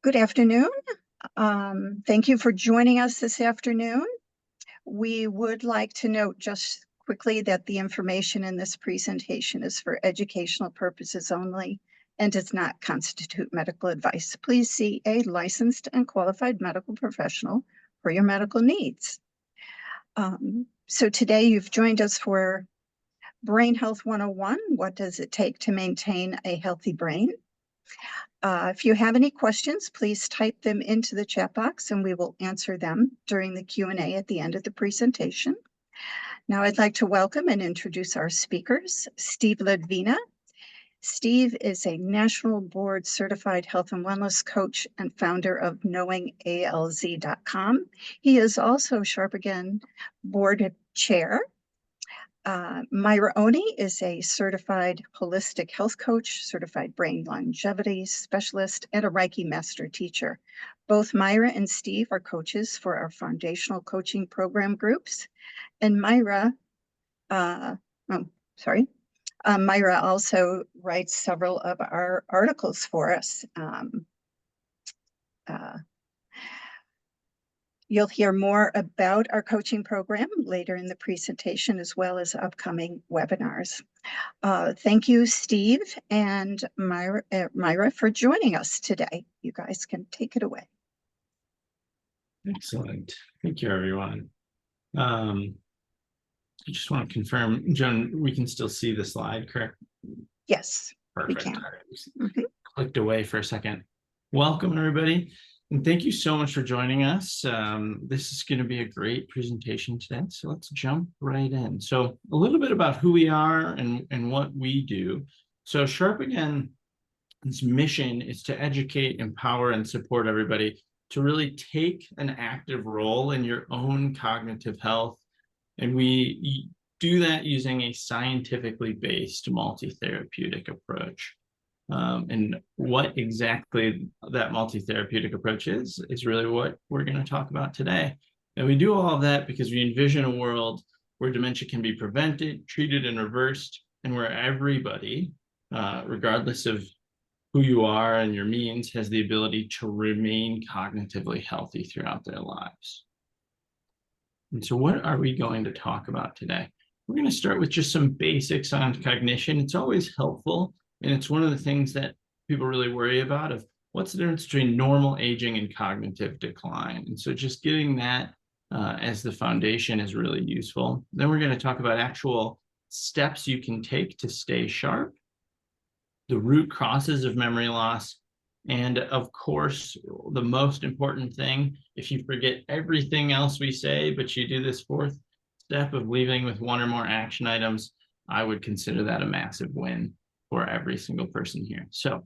Good afternoon. Thank you for joining us this afternoon. We would like to note just quickly that the information in this presentation is for educational purposes only and does not constitute medical advice. Please see a licensed and qualified medical professional for your medical needs. So today you've joined us for Brain Health 101. What does it take to maintain a healthy brain? If you have any questions, please type them into the chat box and we will answer them during the Q&A at the end of the presentation. Now I'd like to welcome and introduce our speakers, Steve Ledvina. Steve is a national board certified health and wellness coach and founder of knowingalz.com. He is also Sharp Again board chair. Myra Oney is a certified holistic health coach, certified brain longevity specialist, and a Reiki master teacher. Both Myra and Steve are coaches for our foundational coaching program groups. And Myra also writes several of our articles for us. You'll hear more about our coaching program later in the presentation, as well as upcoming webinars. Thank you, Steve and Myra, for joining us today. You guys can take it away. Excellent. Thank you, everyone. I just want to confirm, Joan, we can still see the slide, correct? Yes, perfect. We can. All right. Clicked away for a second. Welcome, everybody. And thank you so much for joining us. This is going to be a great presentation today. So let's jump right in. So a little bit about who we are and what we do. So Sharp Again's mission is to educate, empower, and support everybody to really take an active role in your own cognitive health. And we do that using a scientifically based multi-therapeutic approach. And what exactly that multi-therapeutic approach is really what we're going to talk about today. And we do all of that because we envision a world where dementia can be prevented, treated, and reversed, and where everybody, regardless of who you are and your means, has the ability to remain cognitively healthy throughout their lives. And so what are we going to talk about today? We're going to start with just some basics on cognition. It's always helpful. And it's one of the things that people really worry about of what's the difference between normal aging and cognitive decline. And so just getting that as the foundation is really useful. Then we're going to talk about actual steps you can take to stay sharp, the root causes of memory loss, and of course, the most important thing, if you forget everything else we say, but you do this fourth step of leaving with one or more action items, I would consider that a massive win for every single person here. So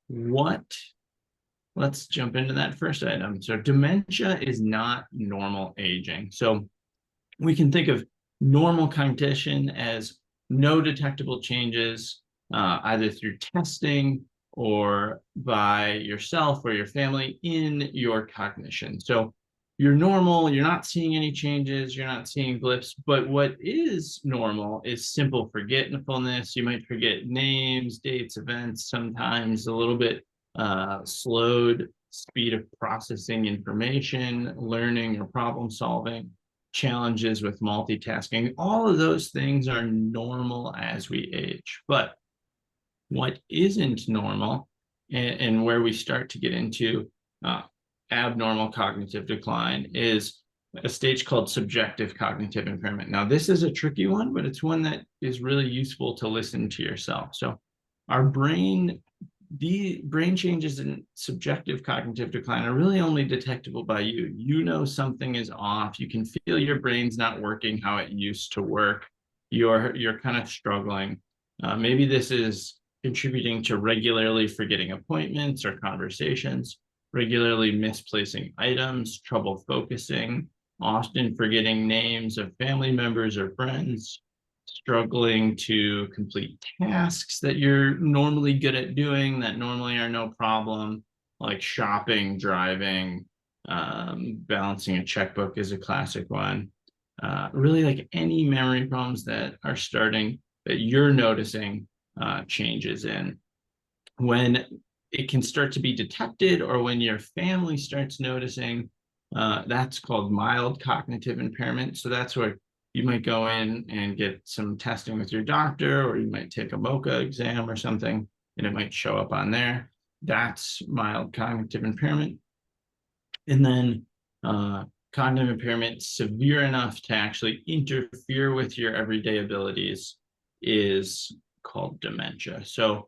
let's jump into that first item. So dementia is not normal aging. So we can think of normal cognition as no detectable changes, either through testing or by yourself or your family in your cognition. So you're normal, you're not seeing any changes, you're not seeing blips, but what is normal is simple forgetfulness. You might forget names, dates, events, sometimes a little bit slowed speed of processing information, learning or problem solving, challenges with multitasking. All of those things are normal as we age. But what isn't normal and where we start to get into abnormal cognitive decline is a stage called subjective cognitive impairment. Now, this is a tricky one, but it's one that is really useful to listen to yourself. So our brain, the brain changes in subjective cognitive decline are really only detectable by you. You know something is off. You can feel your brain's not working how it used to work. You're kind of struggling. Maybe this is contributing to regularly forgetting appointments or conversations, regularly misplacing items, trouble focusing, often forgetting names of family members or friends, struggling to complete tasks that you're normally good at doing that normally are no problem, like shopping, driving, balancing a checkbook is a classic one. Really like any memory problems that are starting that you're noticing changes in. When it can start to be detected, or when your family starts noticing, that's called mild cognitive impairment. So that's where you might go in and get some testing with your doctor, or you might take a MOCA exam or something, and it might show up on there. That's mild cognitive impairment. And then cognitive impairment severe enough to actually interfere with your everyday abilities is called dementia. So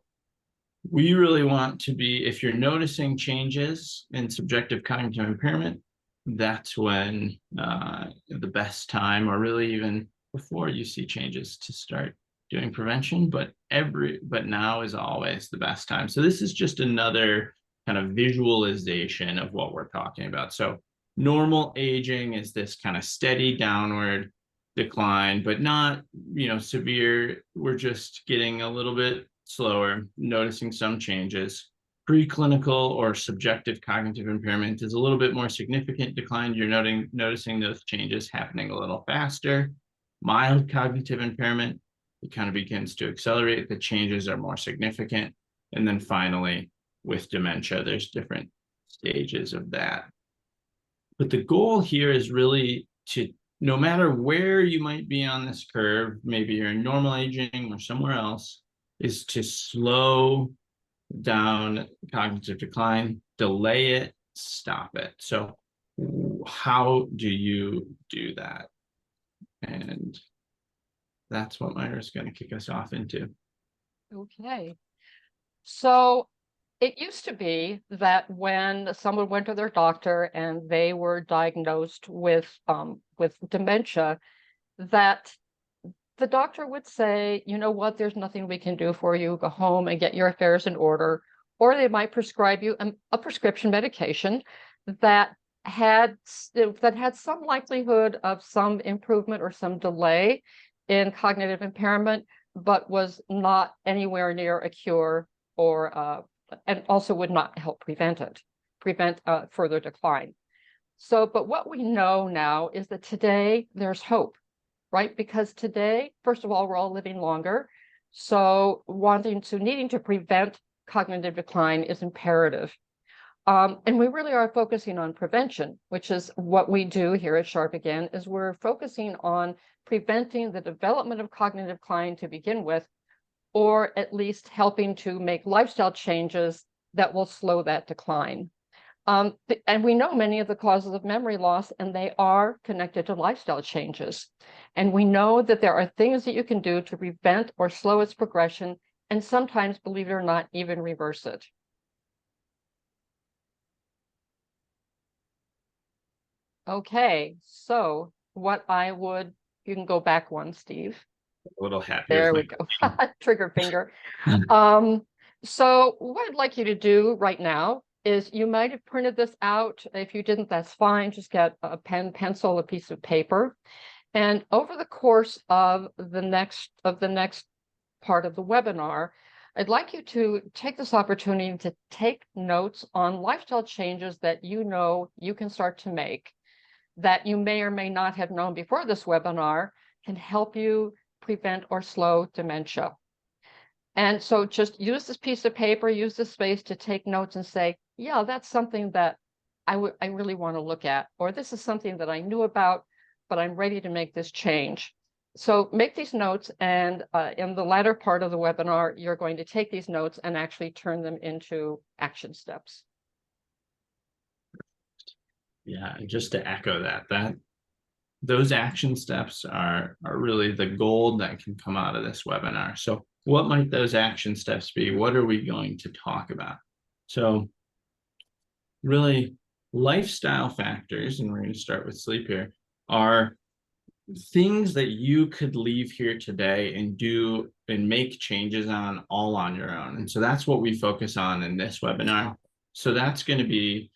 we really want to be, if you're noticing changes in subjective cognitive impairment, that's when the best time, or really even before you see changes, to start doing prevention. But now is always the best time. So this is just another kind of visualization of what we're talking about. So normal aging is this kind of steady downward decline, but not, severe. We're just getting a little bit slower, noticing some changes. Preclinical or subjective cognitive impairment is a little bit more significant decline. You're noticing those changes happening a little faster. Mild cognitive impairment, it kind of begins to accelerate. The changes are more significant. And then finally, with dementia, there's different stages of that. But the goal here is really to, no matter where you might be on this curve, maybe you're in normal aging or somewhere else, is to slow down cognitive decline, delay it, stop it. So how do you do that? And that's what Myra's going to kick us off into. Okay. So it used to be that when someone went to their doctor and they were diagnosed with dementia, that the doctor would say, you know what, there's nothing we can do for you. Go home and get your affairs in order. Or they might prescribe you a prescription medication that had some likelihood of some improvement or some delay in cognitive impairment, but was not anywhere near a cure, or and also would not help prevent further decline. So, but what we know now is that today there's hope, right? Because today, first of all, we're all living longer. So needing to prevent cognitive decline is imperative. And we really are focusing on prevention, which is what we do here at Sharp Again, is we're focusing on preventing the development of cognitive decline to begin with, or at least helping to make lifestyle changes that will slow that decline. And we know many of the causes of memory loss, and they are connected to lifestyle changes. And we know that there are things that you can do to prevent or slow its progression, and sometimes, believe it or not, even reverse it. Okay, so you can go back one, Steve. A little happier. There we go. Trigger finger. So what I'd like you to do right now is, you might have printed this out. If you didn't, that's fine. Just get a pen, pencil, a piece of paper. And over the course of the next part of the webinar, I'd like you to take this opportunity to take notes on lifestyle changes that you know you can start to make, that you may or may not have known before this webinar, can help you prevent or slow dementia. And so just use this piece of paper, use this space to take notes and say, yeah, that's something that I really want to look at, or this is something that I knew about, but I'm ready to make this change. So make these notes, and in the latter part of the webinar, you're going to take these notes and actually turn them into action steps. Yeah, and just to echo that those action steps are really the gold that can come out of this webinar. So what might those action steps be? What are we going to talk about? So really, lifestyle factors, and we're going to start with sleep here, are things that you could leave here today and do and make changes on all on your own. And so that's what we focus on in this webinar. So that's going to be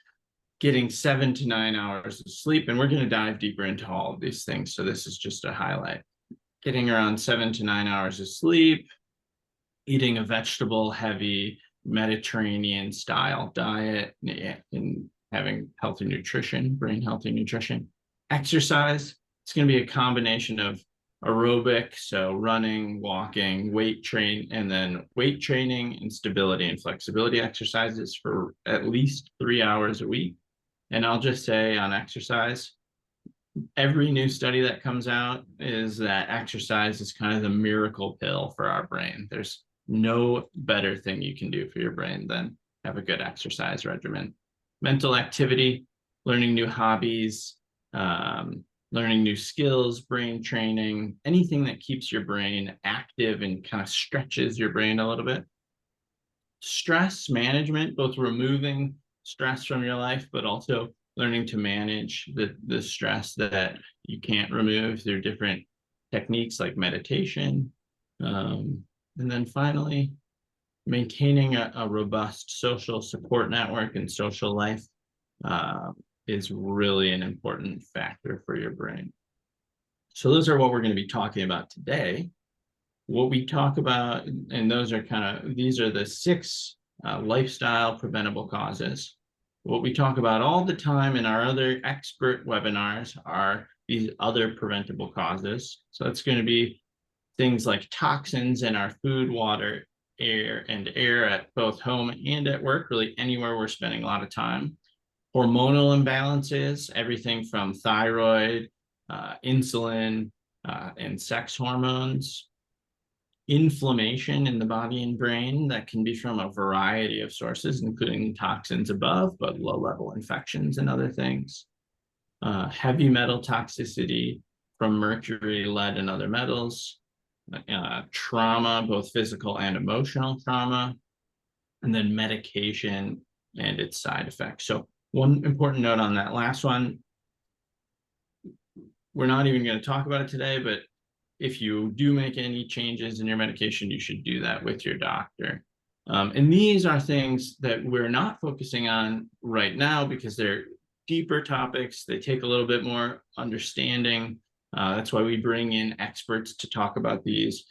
getting 7 to 9 hours of sleep, and we're going to dive deeper into all of these things. So this is just a highlight. Getting around 7 to 9 hours of sleep, eating a vegetable heavy Mediterranean style diet, and having healthy nutrition, brain healthy nutrition. Exercise, it's going to be a combination of aerobic, so running, walking, and then weight training and stability and flexibility exercises for at least 3 hours a week. And I'll just say on exercise, every new study that comes out is that exercise is kind of the miracle pill for our brain. There's no better thing you can do for your brain than have a good exercise regimen. Mental activity, learning new hobbies, learning new skills, brain training, anything that keeps your brain active and kind of stretches your brain a little bit. Stress management, both removing stress from your life, but also learning to manage the stress that you can't remove through different techniques like meditation. And then finally, maintaining a robust social support network and social life is really an important factor for your brain. So those are what we're going to be talking about today. What we talk about, and those are these are the 6 lifestyle preventable causes. What we talk about all the time in our other expert webinars are these other preventable causes. So it's going to be things like toxins in our food, water, air at both home and at work, really anywhere we're spending a lot of time. Hormonal imbalances, everything from thyroid, insulin, and sex hormones. Inflammation in the body and brain that can be from a variety of sources, including toxins above, but low-level infections and other things. Heavy metal toxicity from mercury, lead, and other metals. Trauma, both physical and emotional trauma. And then medication and its side effects. So one important note on that last one, we're not even going to talk about it today, but if you do make any changes in your medication, you should do that with your doctor. And these are things that we're not focusing on right now because they're deeper topics. They take a little bit more understanding. That's why we bring in experts to talk about these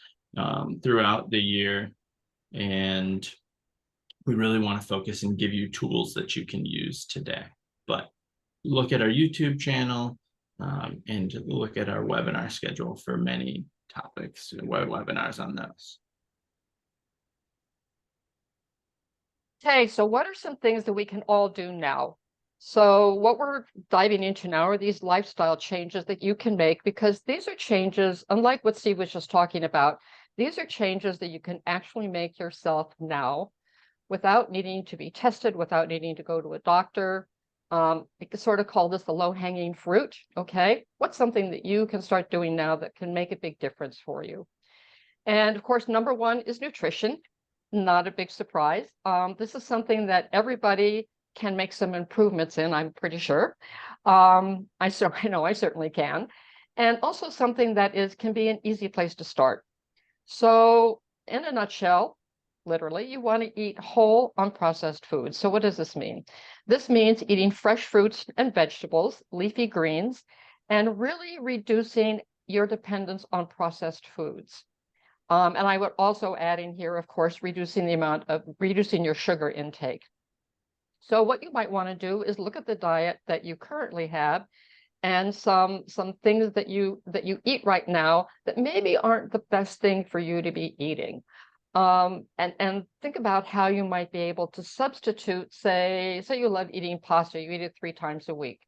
throughout the year. And we really want to focus and give you tools that you can use today. But look at our YouTube channel. And look at our webinar schedule for many topics, webinars on those. Okay, so what are some things that we can all do now? So what we're diving into now are these lifestyle changes that you can make, because these are changes, unlike what Steve was just talking about, these are changes that you can actually make yourself now without needing to be tested, without needing to go to a doctor. You could sort of call this the low-hanging fruit, okay? What's something that you can start doing now that can make a big difference for you? And of course, number 1 is nutrition. Not a big surprise. This is something that everybody can make some improvements in, I'm pretty sure. I know I certainly can. And also something that can be an easy place to start. So in a nutshell, literally, you want to eat whole, unprocessed foods. So what does this mean? This means eating fresh fruits and vegetables, leafy greens, and really reducing your dependence on processed foods. And I would also add in here, of course, reducing your sugar intake. So what you might want to do is look at the diet that you currently have and some things that you eat right now that maybe aren't the best thing for you to be eating. And think about how you might be able to substitute, say you love eating pasta, you eat it 3 times a week.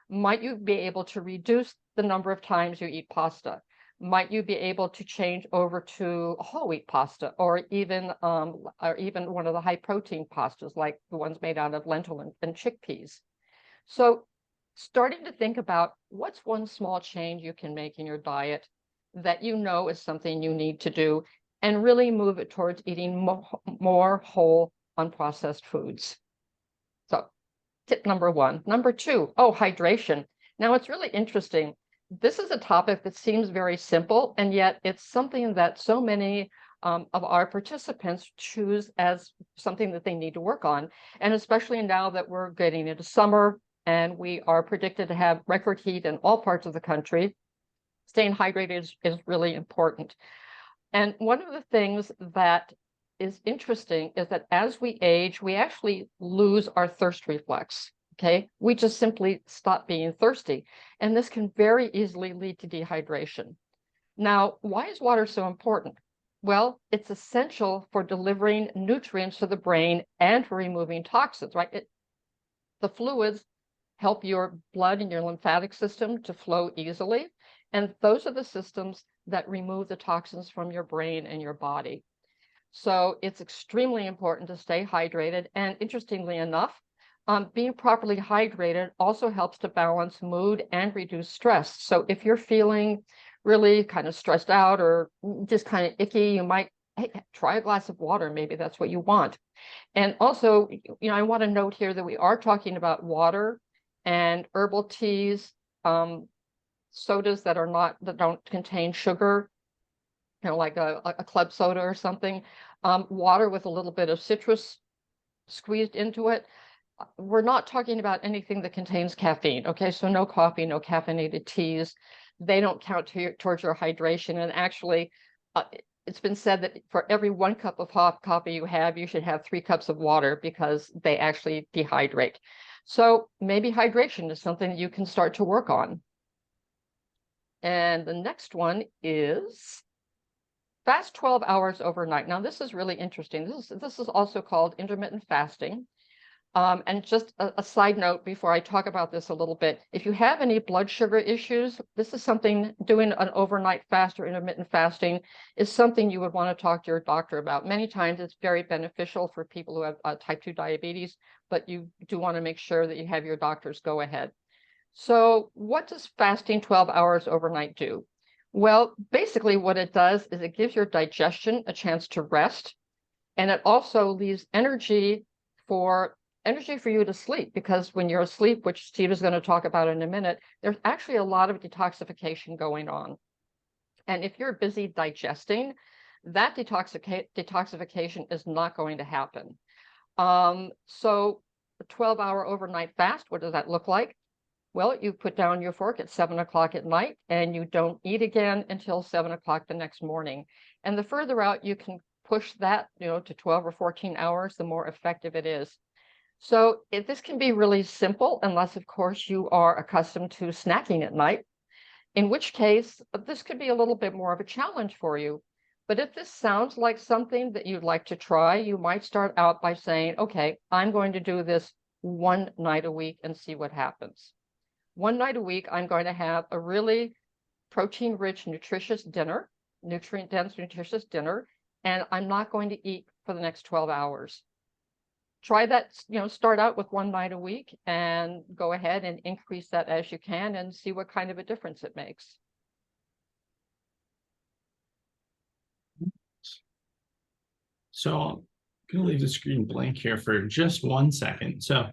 Might you be able to reduce the number of times you eat pasta? Might you be able to change over to whole wheat pasta, or even one of the high protein pastas like the ones made out of lentil and chickpeas? So starting to think about what's one small change you can make in your diet that you know is something you need to do, and really move it towards eating more whole, unprocessed foods. So tip number 1. Number 2, hydration. Now it's really interesting. This is a topic that seems very simple, and yet it's something that so many of our participants choose as something that they need to work on. And especially now that we're getting into summer and we are predicted to have record heat in all parts of the country, staying hydrated is really important. And one of the things that is interesting is that as we age, we actually lose our thirst reflex. Okay, we just simply stop being thirsty. And this can very easily lead to dehydration. Now, why is water so important? Well, it's essential for delivering nutrients to the brain and for removing toxins, right? The fluids help your blood and your lymphatic system to flow easily. And those are the systems that remove the toxins from your brain and your body. So it's extremely important to stay hydrated. And interestingly enough, being properly hydrated also helps to balance mood and reduce stress. So if you're feeling really kind of stressed out or just kind of icky, you might try a glass of water. Maybe that's what you want. And also, I want to note here that we are talking about water and herbal teas, sodas that don't contain sugar, like a club soda or something, water with a little bit of citrus squeezed into it. We're not talking about anything that contains caffeine. Okay, so no coffee, no caffeinated teas. They don't count towards your hydration. And actually, it's been said that for every 1 cup of hot coffee you have, you should have 3 cups of water because they actually dehydrate. So maybe hydration is something you can start to work on. And the next one is fast 12 hours overnight. Now, this is really interesting. This is also called intermittent fasting. And just a side note before I talk about this a little bit, if you have any blood sugar issues, this is something, doing an overnight fast or intermittent fasting is something you would want to talk to your doctor about. Many times it's very beneficial for people who have type 2 diabetes, but you do want to make sure that you have your doctors go ahead. So what does fasting 12 hours overnight do? Well, basically what it does is it gives your digestion a chance to rest, and it also leaves energy for you to sleep, because when you're asleep, which Steve is going to talk about in a minute, there's actually a lot of detoxification going on. And if you're busy digesting, that detoxification is not going to happen. So a 12-hour overnight fast, what does that look like? Well, you put down your fork at 7 o'clock at night and you don't eat again until 7 o'clock the next morning. And the further out you can push that, to 12 or 14 hours, the more effective it is. So this can be really simple, unless, of course, you are accustomed to snacking at night, in which case this could be a little bit more of a challenge for you. But if this sounds like something that you'd like to try, you might start out by saying, okay, I'm going to do this 1 night a week and see what happens. 1 night a week, I'm going to have a really protein-rich, nutritious dinner, nutrient-dense, nutritious dinner, and I'm not going to eat for the next 12 hours. Try that, start out with 1 night a week and go ahead and increase that as you can and see what kind of a difference it makes. So I'm going to leave the screen blank here for just 1 second. So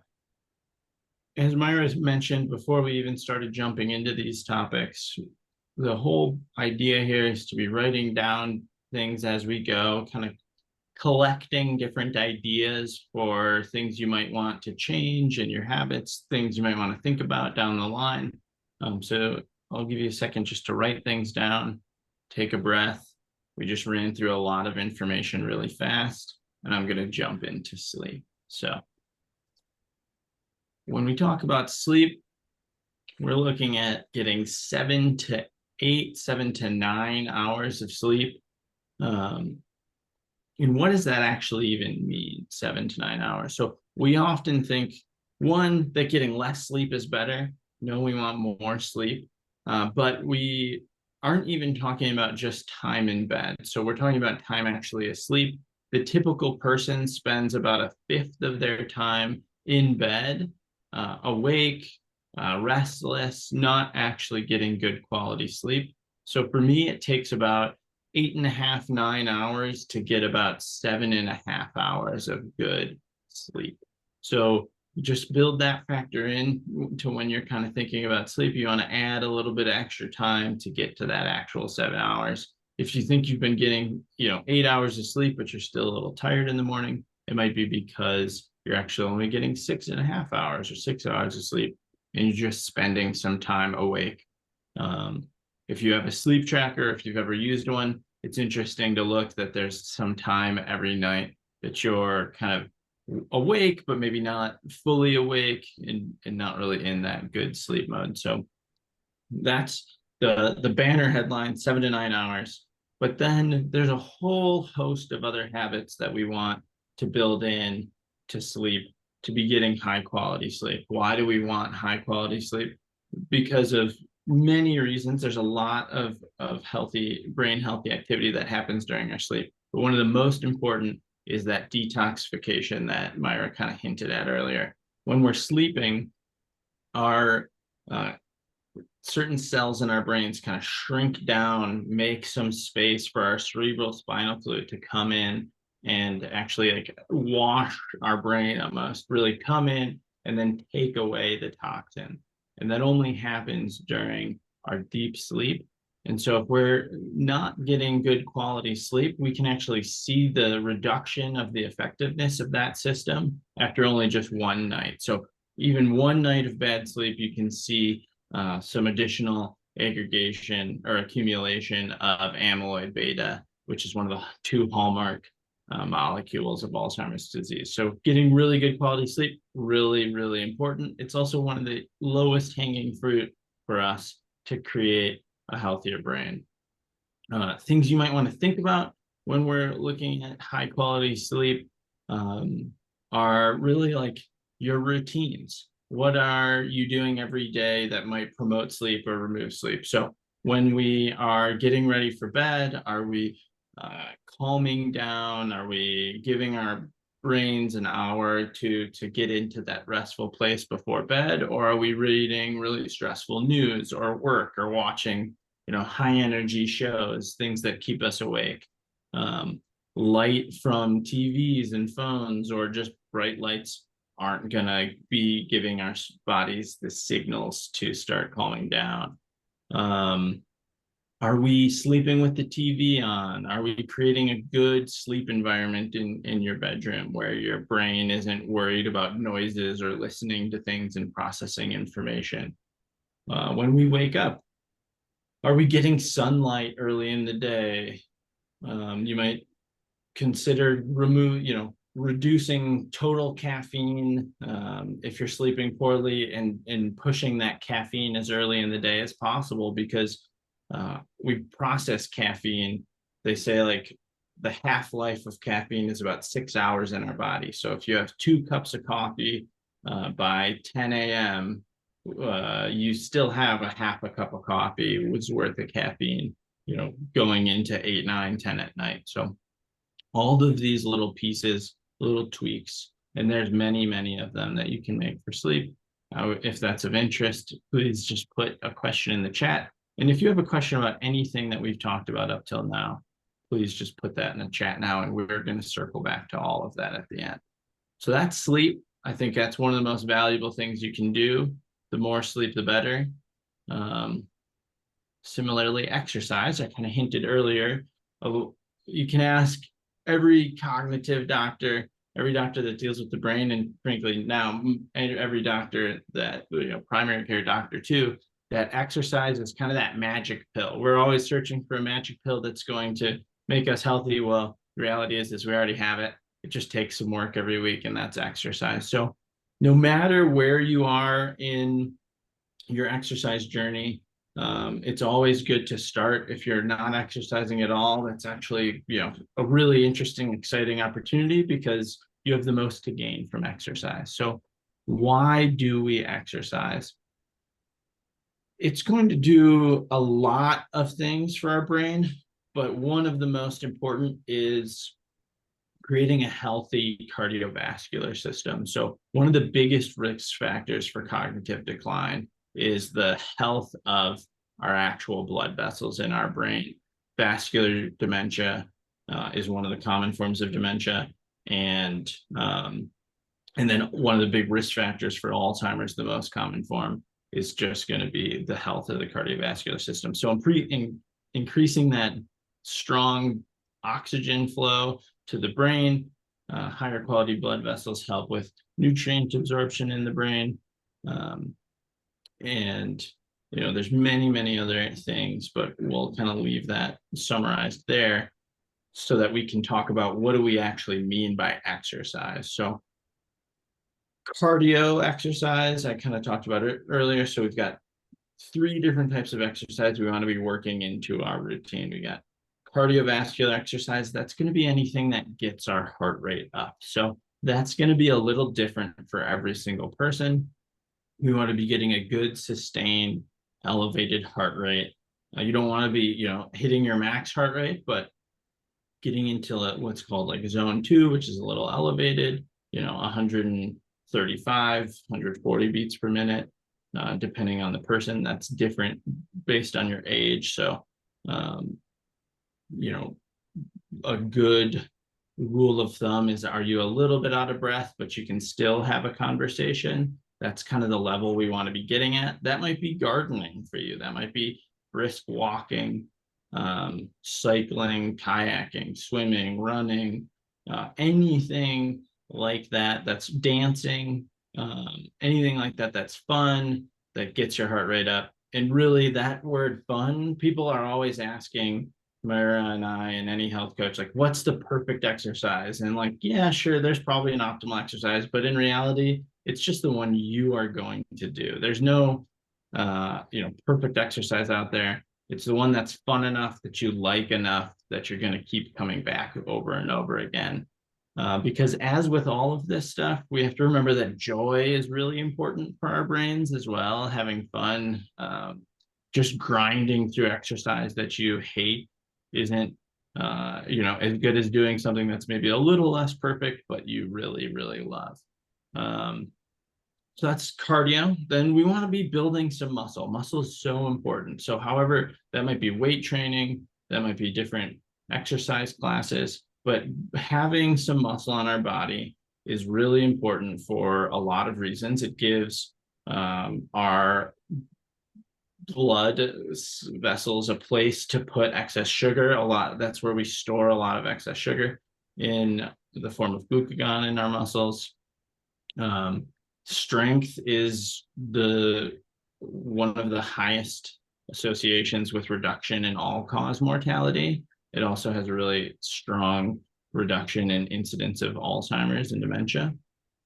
as Myra mentioned before we even started jumping into these topics, the whole idea here is to be writing down things as we go, kind of collecting different ideas for things you might want to change in your habits, things you might want to think about down the line. So I'll give you a second just to write things down, take a breath. We just ran through a lot of information really fast, and I'm going to jump into sleep. So when we talk about sleep, we're looking at getting 7 to 8, 7 to 9 hours of sleep. And what does that actually even mean, 7 to 9 hours? So we often think, one, that getting less sleep is better. No, we want more sleep. But we aren't even talking about just time in bed. So we're talking about time actually asleep. The typical person spends about 1/5 of their time in bed, awake, restless, not actually getting good quality sleep. So for me, it takes about 8.5, 9 hours to get about 7.5 hours of good sleep. So just build that factor in to when you're kind of thinking about sleep. You want to add a little bit of extra time to get to that actual 7 hours. If you think you've been getting, 8 hours of sleep, but you're still a little tired in the morning, it might be because you're actually only getting 6.5 hours or 6 hours of sleep, and you're just spending some time awake. If you have a sleep tracker, if you've ever used one, it's interesting to look that there's some time every night that you're kind of awake, but maybe not fully awake and not really in that good sleep mode. So that's the banner headline, 7 to 9 hours. But then there's a whole host of other habits that we want to build in to sleep, to be getting high quality sleep. Why do we want high quality sleep? Because of many reasons. There's a lot of healthy, brain healthy activity that happens during our sleep. But one of the most important is that detoxification that Myra kind of hinted at earlier. When we're sleeping, our certain cells in our brains kind of shrink down, make some space for our cerebral spinal fluid to come in and actually like wash our brain, almost really come in and then take away the toxin. And that only happens during our deep sleep. And so if we're not getting good quality sleep, we can actually see the reduction of the effectiveness of that system after only just one night. So even one night of bad sleep, you can see some additional aggregation or accumulation of amyloid beta, which is one of the two hallmark molecules of Alzheimer's disease. So getting really good quality sleep, really, really important. It's also one of the lowest hanging fruit for us to create a healthier brain. Things you might want to think about when we're looking at high quality sleep are really like your routines. What are you doing every day that might promote sleep or remove sleep? So when we are getting ready for bed, are we calming down? Are we giving our brains an hour to get into that restful place before bed? Or are we reading really stressful news or work or watching, high energy shows, things that keep us awake? Light from TVs and phones or just bright lights aren't gonna be giving our bodies the signals to start calming down. Are we sleeping with the TV on? Are we creating a good sleep environment in your bedroom where your brain isn't worried about noises or listening to things and processing information? When we wake up, are we getting sunlight early in the day? You might consider reducing total caffeine if you're sleeping poorly and pushing that caffeine as early in the day as possible, because we process caffeine. They say like the half-life of caffeine is about 6 hours in our body. So if you have 2 cups of coffee by 10 a.m., you still have a half a cup of coffee was worth of caffeine, going into 8, 9, 10 at night. So all of these little pieces, little tweaks, and there's many, many of them that you can make for sleep. If that's of interest, please just put a question in the chat. And if you have a question about anything that we've talked about up till now, please just put that in the chat now, and we're going to circle back to all of that at the end. So that's sleep. I think that's one of the most valuable things you can do. The more sleep, the better. Similarly, exercise. I kind of hinted earlier. You can ask every cognitive doctor, every doctor that deals with the brain, and frankly now every doctor that, primary care doctor too, that exercise is kind of that magic pill. We're always searching for a magic pill that's going to make us healthy. Well, the reality is we already have it. It just takes some work every week, and that's exercise. So no matter where you are in your exercise journey, it's always good to start. If you're not exercising at all, that's actually, a really interesting, exciting opportunity, because you have the most to gain from exercise. So why do we exercise? It's going to do a lot of things for our brain, but one of the most important is creating a healthy cardiovascular system. So one of the biggest risk factors for cognitive decline is the health of our actual blood vessels in our brain. Vascular dementia is one of the common forms of dementia. And then one of the big risk factors for Alzheimer's, the most common form, is just going to be the health of the cardiovascular system. So increasing that strong oxygen flow to the brain, higher quality blood vessels help with nutrient absorption in the brain. And there's many, many other things, but we'll kind of leave that summarized there so that we can talk about what do we actually mean by exercise. So cardio exercise, I kind of talked about it earlier. So we've got three different types of exercise we want to be working into our routine. We got cardiovascular exercise. That's going to be anything that gets our heart rate up. So that's going to be a little different for every single person. We want to be getting a good sustained elevated heart rate. You don't want to be, hitting your max heart rate, but getting into what's called like zone 2, which is a little elevated, 135, 140 beats per minute, depending on the person. That's different based on your age. So, a good rule of thumb is, are you a little bit out of breath, but you can still have a conversation? That's kind of the level we want to be getting at. That might be gardening for you. That might be brisk walking, cycling, kayaking, swimming, running, anything like that. That's dancing, anything like that. That's fun, that gets your heart rate up. And really, that word fun, people are always asking Myra and I and any health coach, like, what's the perfect exercise? And like, yeah, sure, there's probably an optimal exercise, but in reality, it's just the one you are going to do. There's no, perfect exercise out there. It's the one that's fun enough, that you like enough, that you're going to keep coming back over and over again. Because as with all of this stuff, we have to remember that joy is really important for our brains as well. Having fun, just grinding through exercise that you hate isn't, as good as doing something that's maybe a little less perfect, but you really, really love. So that's cardio. Then we want to be building some muscle. Muscle is so important. So however, that might be weight training, that might be different exercise classes, but having some muscle on our body is really important for a lot of reasons. It gives our blood vessels a place to put excess sugar. That's where we store a lot of excess sugar in the form of glucagon in our muscles. Strength is one of the highest associations with reduction in all-cause mortality. It also has a really strong reduction in incidence of Alzheimer's and dementia.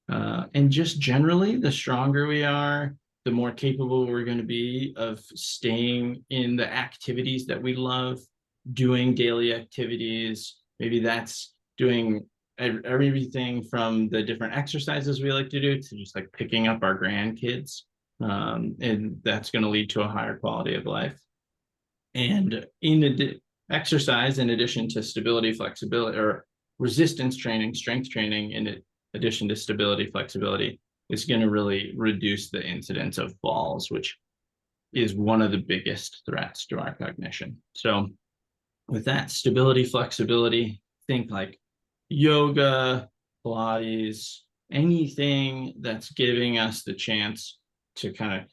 And just generally, the stronger we are, the more capable we're going to be of staying in the activities that we love, doing daily activities. Maybe that's doing everything from the different exercises we like to do to just like picking up our grandkids. And that's going to lead to a higher quality of life. And exercise, in addition to stability, flexibility, or resistance training, strength training, in addition to stability, flexibility, is going to really reduce the incidence of falls, which is one of the biggest threats to our cognition. So with that stability, flexibility, think like yoga, Pilates, anything that's giving us the chance to kind of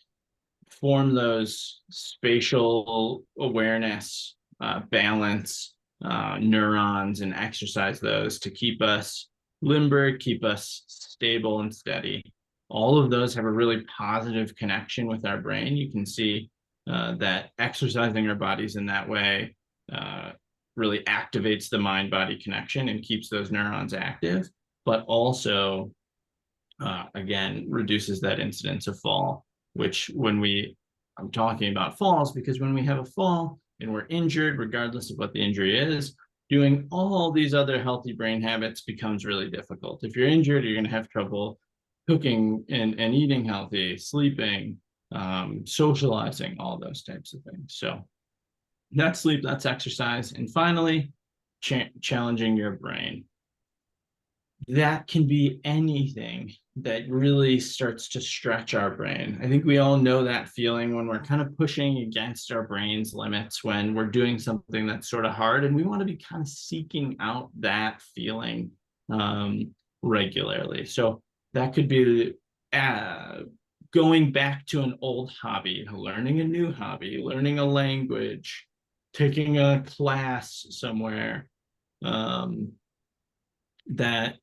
form those spatial awareness, balance, neurons, and exercise those to keep us limber, keep us stable and steady. All of those have a really positive connection with our brain. You can see that exercising our bodies in that way really activates the mind-body connection and keeps those neurons active, but also, again, reduces that incidence of fall, which I'm talking about falls because when we have a fall and we're injured, regardless of what the injury is, doing all these other healthy brain habits becomes really difficult. If you're injured, you're going to have trouble cooking and eating healthy, sleeping, socializing, all those types of things. So that's sleep, that's exercise. And finally, challenging your brain. That can be anything that really starts to stretch our brain. I think we all know that feeling when we're kind of pushing against our brain's limits, when we're doing something that's sort of hard, and we want to be kind of seeking out that feeling regularly. So that could be going back to an old hobby, learning a new hobby, learning a language, taking a class somewhere. That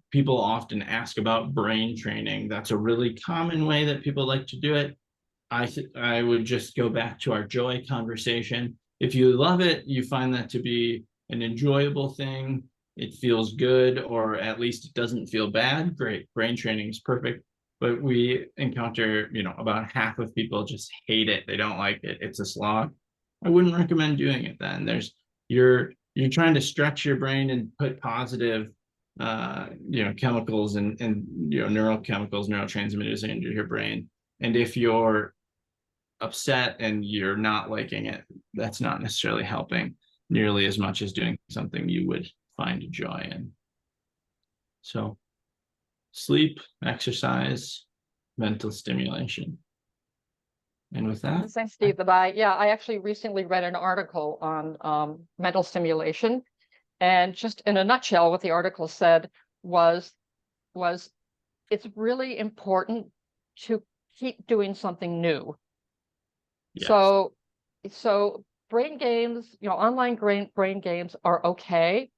people often ask about brain training. That's a really common way that people like to do it. I would just go back to our joy conversation. If you love it, you find that to be an enjoyable thing, it feels good, or at least it doesn't feel bad, great. Brain training is perfect. but we encounter, about half of people just hate it. They don't like it. It's a slog. I wouldn't recommend doing it then. You're trying to stretch your brain and put positive chemicals and neurochemicals, neurotransmitters into your brain. And if you're upset and you're not liking it, that's not necessarily helping nearly as much as doing something you would find joy in. So sleep, exercise, mental stimulation. And with that, Thanks, Steve. I actually recently read an article on mental stimulation, and just in a nutshell, what the article said was it's really important to keep doing something new. yes. So brain games, online brain games are okay,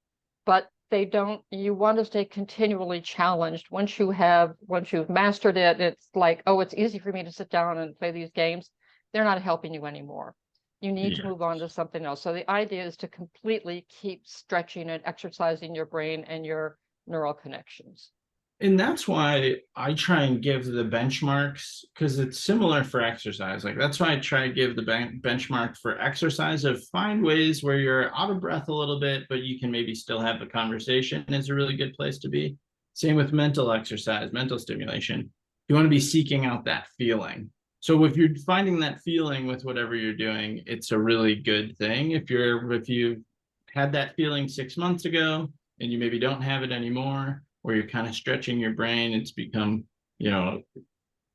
but you want to stay continually challenged. Once you've mastered it, it's like, oh, it's easy for me to sit down and play these games. They're not helping you anymore. You need to move on to something else. So the idea is to completely keep stretching and exercising your brain and your neural connections. And that's why I try and give the benchmarks, because it's similar for exercise. Like that's why I try to give the benchmark for exercise of find ways where you're out of breath a little bit, but you can maybe still have the conversation is a really good place to be. Same with mental exercise, mental stimulation. You want to be seeking out that feeling. So if you're finding that feeling with whatever you're doing, it's a really good thing. If you had that feeling 6 months ago and you maybe don't have it anymore, where you're kind of stretching your brain, it's become,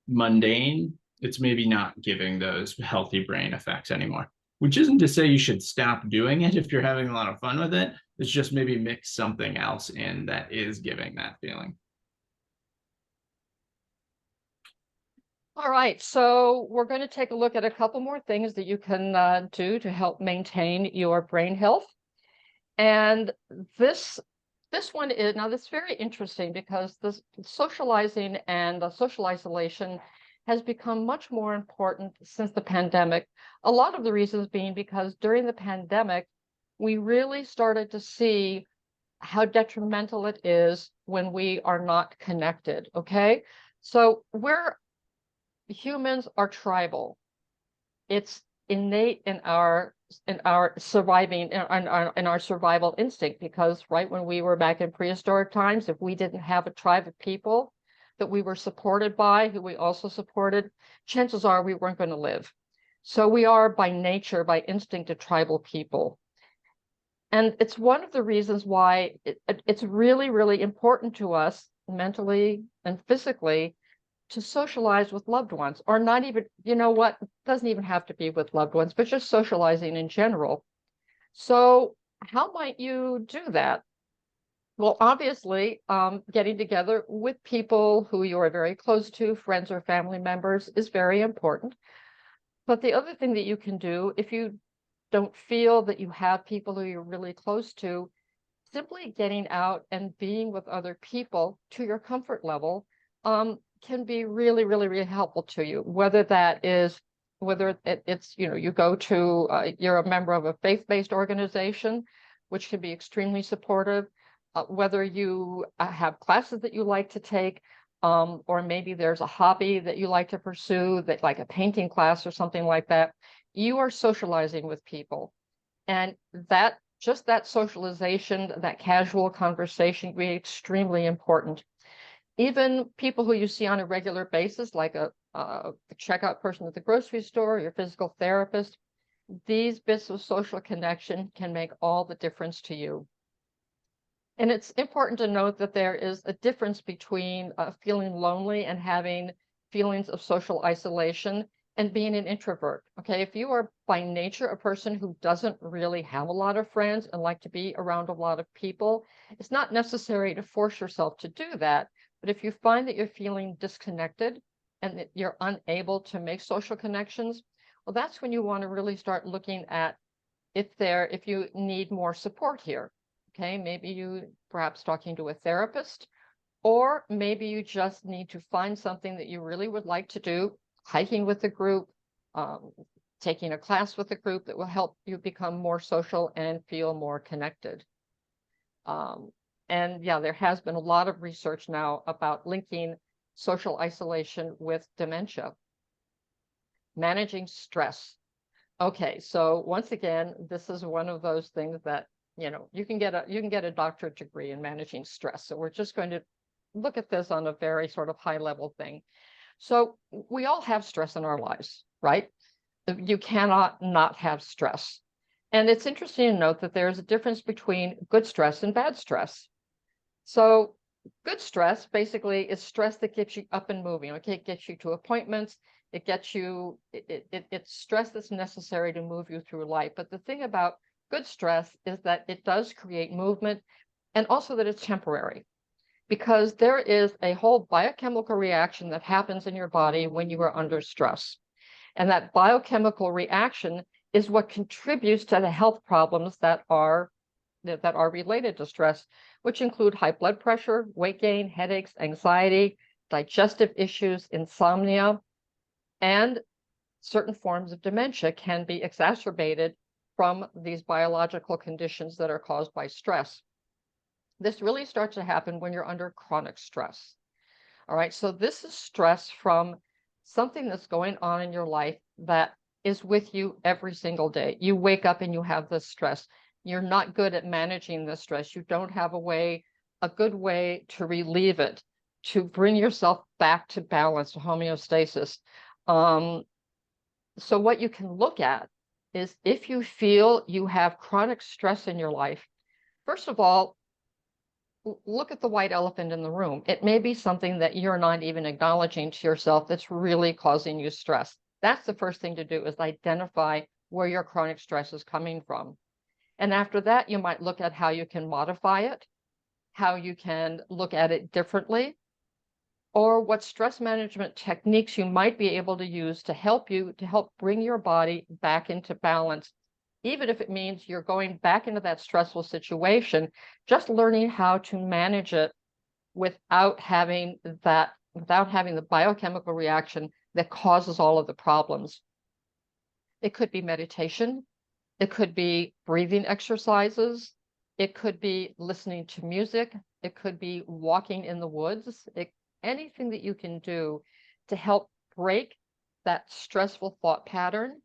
mundane, it's maybe not giving those healthy brain effects anymore. Which isn't to say you should stop doing it if you're having a lot of fun with it. It's just maybe mix something else in that is giving that feeling. All right, so we're going to take a look at a couple more things that you can do to help maintain your brain health. And this one is, now this is very interesting because this socializing and social isolation has become much more important since the pandemic. A lot of the reasons being because during the pandemic, we really started to see how detrimental it is when we are not connected, okay? So humans are tribal. It's innate in our surviving in our survival instinct, because right when we were back in prehistoric times, if we didn't have a tribe of people that we were supported by, who we also supported, chances are we weren't going to live. So we are by nature, by instinct, a tribal people. And it's one of the reasons why it's really, really important to us mentally and physically to socialize with loved ones, or not even, it doesn't even have to be with loved ones, but just socializing in general. So how might you do that? Well, obviously, getting together with people who you are very close to, friends or family members, is very important. But the other thing that you can do, if you don't feel that you have people who you're really close to, simply getting out and being with other people to your comfort level can be really, really, really helpful to you. Whether it's, you go to, you're a member of a faith-based organization, which can be extremely supportive, whether you have classes that you like to take, or maybe there's a hobby that you like to pursue, that like a painting class or something like that, you are socializing with people. And that socialization, that casual conversation can be extremely important. Even people who you see on a regular basis, like a checkout person at the grocery store, your physical therapist, these bits of social connection can make all the difference to you. And it's important to note that there is a difference between feeling lonely and having feelings of social isolation and being an introvert. Okay, if you are by nature a person who doesn't really have a lot of friends and like to be around a lot of people, it's not necessary to force yourself to do that. But if you find that you're feeling disconnected and that you're unable to make social connections, well, that's when you want to really start looking at if you need more support here. Okay, maybe you perhaps talking to a therapist, or maybe you just need to find something that you really would like to do, hiking with a group, taking a class with a group that will help you become more social and feel more connected. And yeah, there has been a lot of research now about linking social isolation with dementia. Managing stress. Okay, so once again, this is one of those things that, you know, you can get a doctorate degree in managing stress. So we're just going to look at this on a very sort of high level thing. So we all have stress in our lives, right? You cannot not have stress. And it's interesting to note that there's a difference between good stress and bad stress. So good stress basically is stress that gets you up and moving. Okay, it gets you to appointments. It gets you, it's stress that's necessary to move you through life. But the thing about good stress is that it does create movement, and also that it's temporary, because there is a whole biochemical reaction that happens in your body when you are under stress. And that biochemical reaction is what contributes to the health problems that are related to stress, which include high blood pressure, weight gain, headaches, anxiety, digestive issues, insomnia, and certain forms of dementia can be exacerbated from these biological conditions that are caused by stress. This really starts to happen when you're under chronic stress. All right, so this is stress from something that's going on in your life that is with you every single day. You wake up and you have this stress. You're not good at managing the stress. You don't have a good way to relieve it, to bring yourself back to balance, to homeostasis. So what you can look at is, if you feel you have chronic stress in your life, first of all, look at the white elephant in the room. It may be something that you're not even acknowledging to yourself that's really causing you stress. That's the first thing to do, is identify where your chronic stress is coming from. And after that, you might look at how you can modify it, how you can look at it differently, or what stress management techniques you might be able to use to help bring your body back into balance, even if it means you're going back into that stressful situation, just learning how to manage it without having the biochemical reaction that causes all of the problems. It could be meditation. It could be breathing exercises. It could be listening to music. It could be walking in the woods. Anything that you can do to help break that stressful thought pattern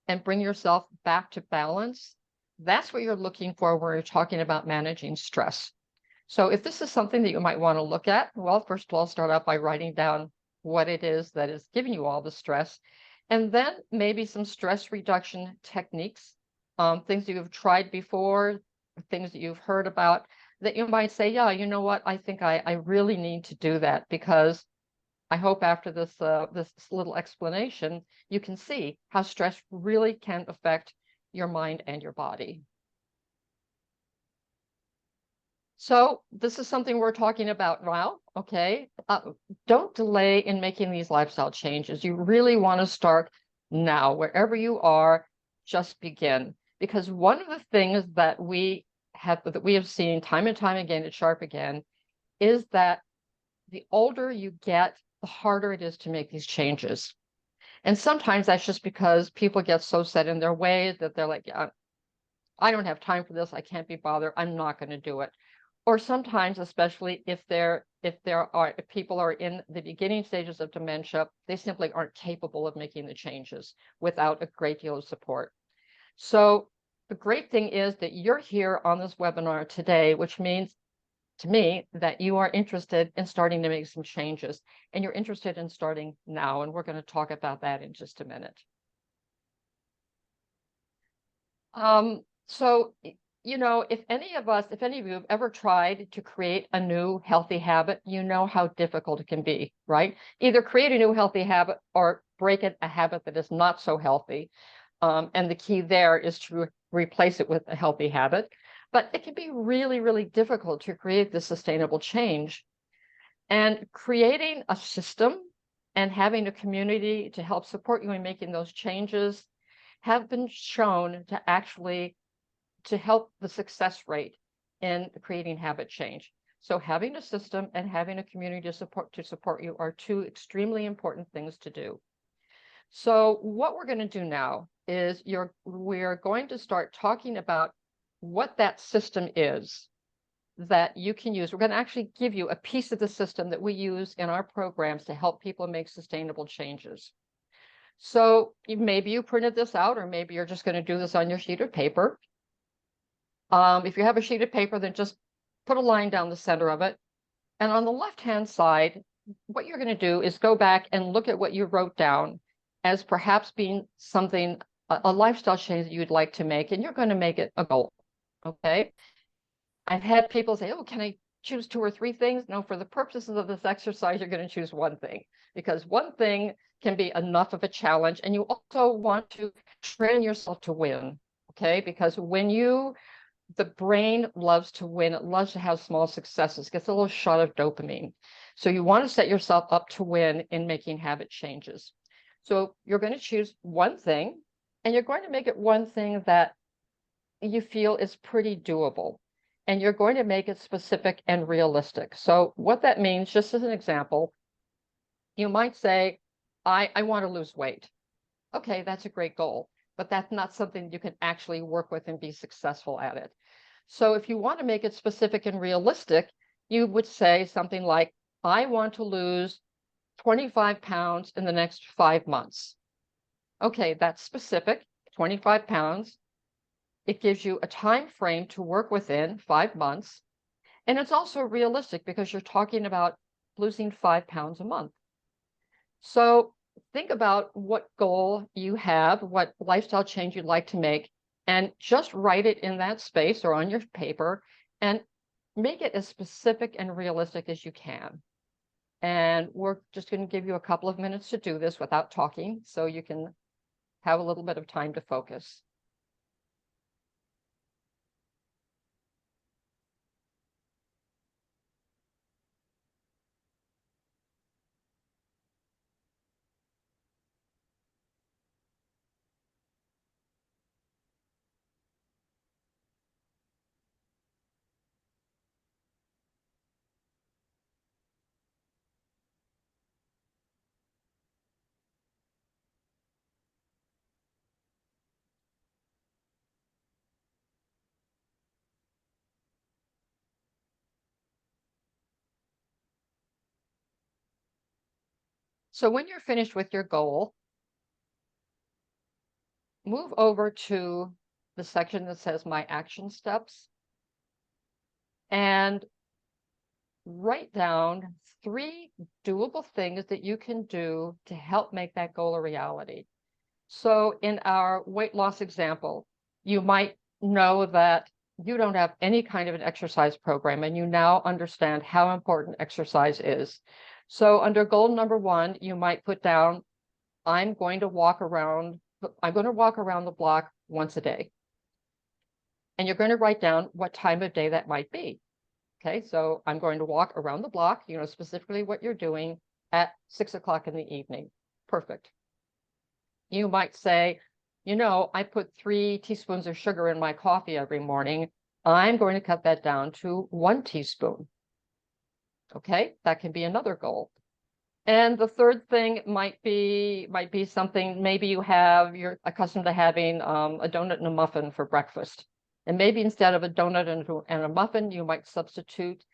and bring yourself back to balance. That's what you're looking for when you're talking about managing stress. So if this is something that you might want to look at, well, first of all, start out by writing down what it is that is giving you all the stress, and then maybe some stress reduction techniques, things that you've tried before, things that you've heard about, that you might say, yeah, you know what, I think I really need to do that, because I hope after this little explanation, you can see how stress really can affect your mind and your body. So this is something we're talking about now, okay? Don't delay in making these lifestyle changes. You really want to start now. Wherever you are, just begin. Because one of the things that we have seen time and time again at Sharp Again is that the older you get, the harder it is to make these changes. And sometimes that's just because people get so set in their ways that they're like, yeah, I don't have time for this. I can't be bothered. I'm not going to do it. Or sometimes, especially if people are in the beginning stages of dementia, they simply aren't capable of making the changes without a great deal of support. So the great thing is that you're here on this webinar today, which means to me that you are interested in starting to make some changes, and you're interested in starting now. And we're going to talk about that in just a minute. So, you know, if any of you have ever tried to create a new healthy habit, you know how difficult it can be, right? Either create a new healthy habit or break a habit that is not so healthy. And the key there is to replace it with a healthy habit. But it can be really, really difficult to create this sustainable change. And creating a system and having a community to help support you in making those changes have been shown to help the success rate in creating habit change. So having a system and having a community to support you are two extremely important things to do. So what we're going to do now is we're going to start talking about what that system is that you can use. We're going to actually give you a piece of the system that we use in our programs to help people make sustainable changes. So maybe you printed this out, or maybe you're just going to do this on your sheet of paper. If you have a sheet of paper, then just put a line down the center of it. And on the left-hand side, what you're going to do is go back and look at what you wrote down as perhaps being something, a lifestyle change that you'd like to make, and you're going to make it a goal. Okay. I've had people say, oh, can I choose 2 or 3 things? No, for the purposes of this exercise, you're going to choose one thing, because one thing can be enough of a challenge. And you also want to train yourself to win. Okay. Because the brain loves to win. It loves to have small successes. It gets a little shot of dopamine. So you want to set yourself up to win in making habit changes. So you're going to choose one thing, and you're going to make it one thing that you feel is pretty doable. And you're going to make it specific and realistic. So what that means, just as an example, you might say, I want to lose weight. Okay, that's a great goal, but that's not something you can actually work with and be successful at it. So if you want to make it specific and realistic, you would say something like, I want to lose 25 pounds in the next 5 months. Okay, that's specific, 25 pounds. It gives you a time frame to work within, 5 months. And it's also realistic because you're talking about losing 5 pounds a month. So think about what goal you have, what lifestyle change you'd like to make, and just write it in that space or on your paper and make it as specific and realistic as you can. And we're just going to give you a couple of minutes to do this without talking, so you can have a little bit of time to focus. So when you're finished with your goal, move over to the section that says My Action Steps and write down 3 doable things that you can do to help make that goal a reality. So in our weight loss example, you might know that you don't have any kind of an exercise program, and you now understand how important exercise is. So under goal number 1, you might put down, I'm going to walk around the block once a day. And you're going to write down what time of day that might be. Okay, so I'm going to walk around the block, specifically what you're doing at 6 o'clock in the evening. Perfect. You might say, I put 3 teaspoons of sugar in my coffee every morning. I'm going to cut that down to 1 teaspoon. Okay, that can be another goal. And the third thing might be something, maybe you're accustomed to having a donut and a muffin for breakfast. And maybe instead of a donut and a muffin, you might substitute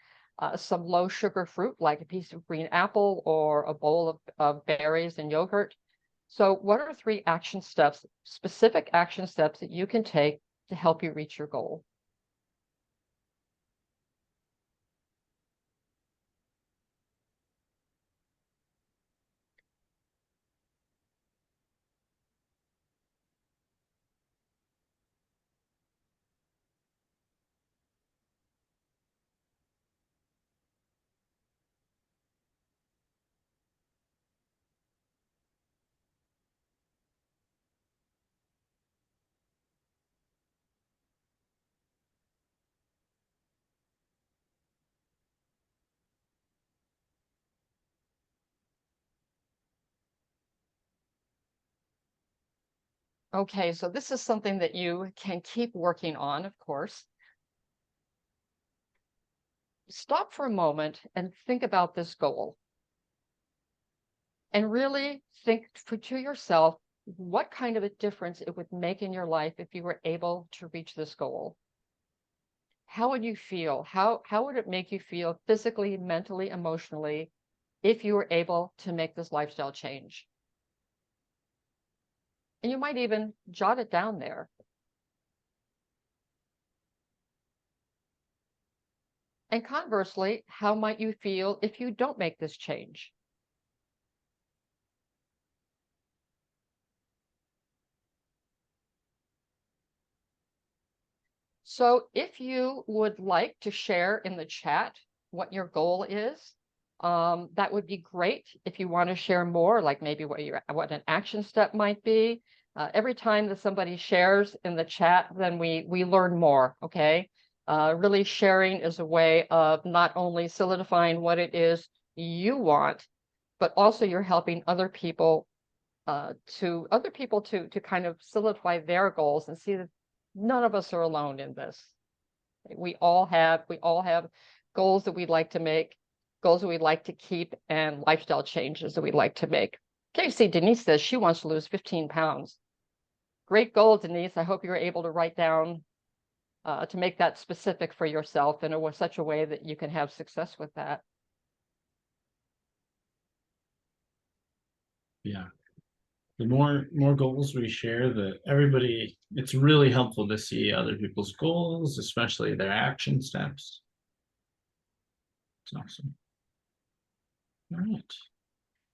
some low sugar fruit, like a piece of green apple or a bowl of berries and yogurt. So what are 3 action steps, specific action steps that you can take to help you reach your goal? Okay, so this is something that you can keep working on, of course. Stop for a moment and think about this goal. And really think to yourself what kind of a difference it would make in your life if you were able to reach this goal. how would you feel? How would it make you feel physically, mentally, emotionally, if you were able to make this lifestyle change? And you might even jot it down there. And conversely, how might you feel if you don't make this change? So if you would like to share in the chat what your goal is, that would be great. If you want to share more, like maybe what an action step might be. Every time that somebody shares in the chat, then we learn more, okay? Really sharing is a way of not only solidifying what it is you want, but also you're helping other people to kind of solidify their goals and see that none of us are alone in this. We all have goals that we'd like to make, goals that we'd like to keep, and lifestyle changes that we'd like to make. Okay, see, Denise says she wants to lose 15 pounds. Great goal, Denise. I hope you were able to write down to make that specific for yourself in such a way that you can have success with that. Yeah. The more goals we share, it's really helpful to see other people's goals, especially their action steps. It's awesome. All right.